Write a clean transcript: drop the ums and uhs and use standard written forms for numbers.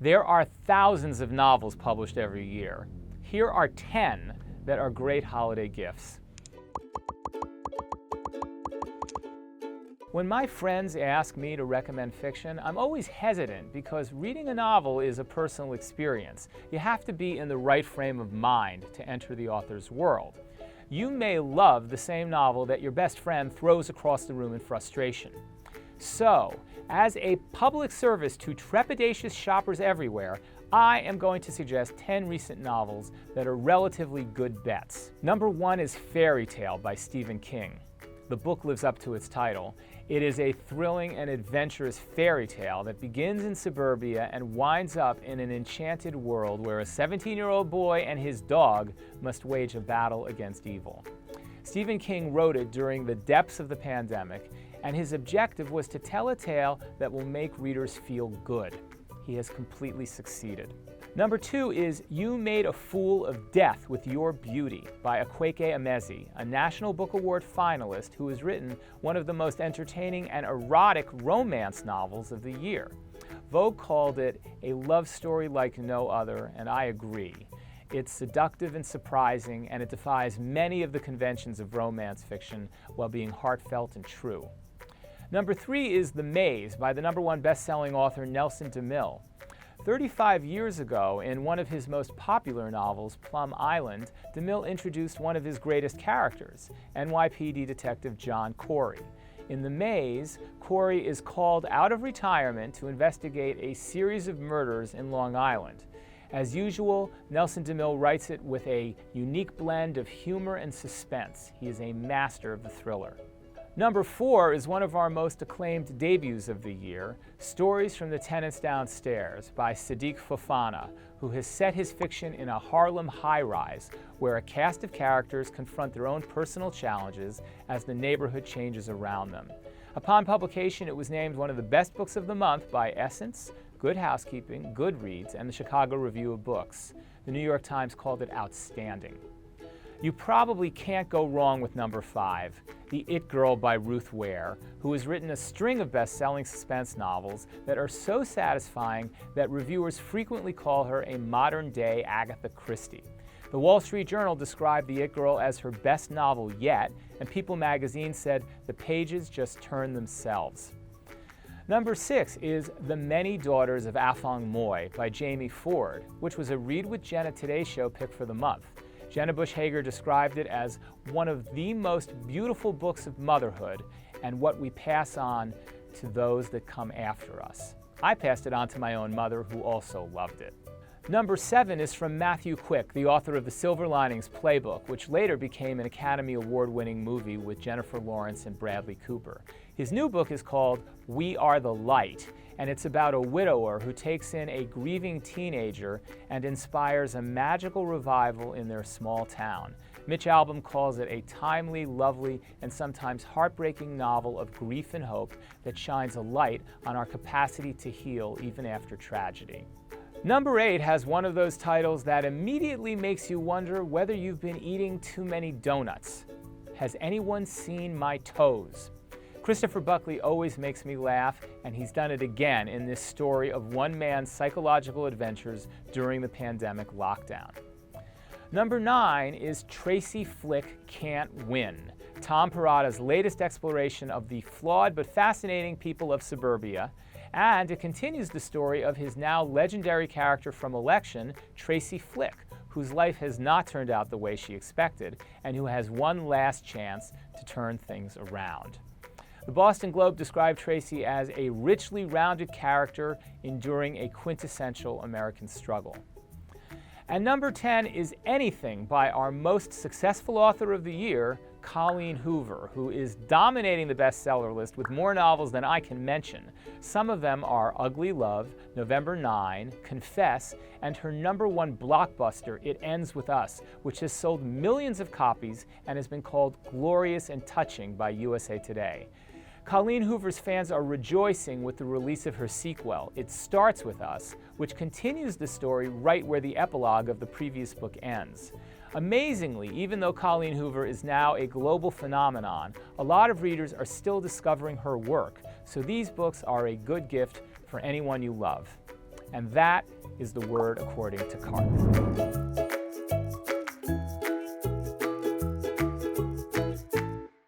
There are thousands of novels published every year. Here are 10 that are great holiday gifts. When my friends ask me to recommend fiction, I'm always hesitant because reading a novel is a personal experience. You have to be in the right frame of mind to enter the author's world. You may love the same novel that your best friend throws across the room in frustration. So, as a public service to trepidatious shoppers everywhere, I am going to suggest 10 recent novels that are relatively good bets. Number 1 is Fairy Tale by Stephen King. The book lives up to its title. It is a thrilling and adventurous fairy tale that begins in suburbia and winds up in an enchanted world where a 17-year-old boy and his dog must wage a battle against evil. Stephen King wrote it during the depths of the pandemic, and his objective was to tell a tale that will make readers feel good. He has completely succeeded. Number 2 is You Made a Fool of Death with Your Beauty by Akwaeke Emezi, a National Book Award finalist who has written one of the most entertaining and erotic romance novels of the year. Vogue called it a love story like no other, and I agree. It's seductive and surprising, and it defies many of the conventions of romance fiction while being heartfelt and true. Number 3 is The Maze by the #1 best-selling author Nelson DeMille. 35 years ago, in one of his most popular novels, Plum Island, DeMille introduced one of his greatest characters, NYPD Detective John Corey. In The Maze, Corey is called out of retirement to investigate a series of murders in Long Island. As usual, Nelson DeMille writes it with a unique blend of humor and suspense. He is a master of the thriller. Number 4 is one of our most acclaimed debuts of the year, Stories from the Tenants Downstairs by Sadiq Fofana, who has set his fiction in a Harlem high-rise where a cast of characters confront their own personal challenges as the neighborhood changes around them. Upon publication, it was named one of the best books of the month by Essence, Good Housekeeping, Goodreads, and the Chicago Review of Books. The New York Times called it outstanding. You probably can't go wrong with number 5, The It Girl by Ruth Ware, who has written a string of best-selling suspense novels that are so satisfying that reviewers frequently call her a modern-day Agatha Christie. The Wall Street Journal described The It Girl as her best novel yet, and People magazine said the pages just turn themselves. Number 6 is The Many Daughters of Afong Moy by Jamie Ford, which was a Read with Jenna Today Show pick for the month. Jenna Bush Hager described it as one of the most beautiful books of motherhood and what we pass on to those that come after us. I passed it on to my own mother, who also loved it. Number 7 is from Matthew Quick, the author of The Silver Linings Playbook, which later became an Academy Award-winning movie with Jennifer Lawrence and Bradley Cooper. His new book is called We Are the Light, and it's about a widower who takes in a grieving teenager and inspires a magical revival in their small town. Mitch Albom calls it a timely, lovely, and sometimes heartbreaking novel of grief and hope that shines a light on our capacity to heal even after tragedy. Number 8 has one of those titles that immediately makes you wonder whether you've been eating too many donuts. Has anyone seen my toes? Christopher Buckley always makes me laugh, and he's done it again in this story of one man's psychological adventures during the pandemic lockdown. Number 9 is Tracy Flick Can't Win, Tom Perrotta's latest exploration of the flawed but fascinating people of suburbia, and it continues the story of his now legendary character from Election, Tracy Flick, whose life has not turned out the way she expected, and who has one last chance to turn things around. The Boston Globe described Tracy as a richly rounded character enduring a quintessential American struggle. And number 10 is Anything by our most successful author of the year, Colleen Hoover, who is dominating the bestseller list with more novels than I can mention. Some of them are Ugly Love, November 9, Confess, and her #1 blockbuster, It Ends With Us, which has sold millions of copies and has been called glorious and touching by USA Today. Colleen Hoover's fans are rejoicing with the release of her sequel, It Starts With Us, which continues the story right where the epilogue of the previous book ends. Amazingly, even though Colleen Hoover is now a global phenomenon, a lot of readers are still discovering her work, so these books are a good gift for anyone you love. And that is the word according to Karp.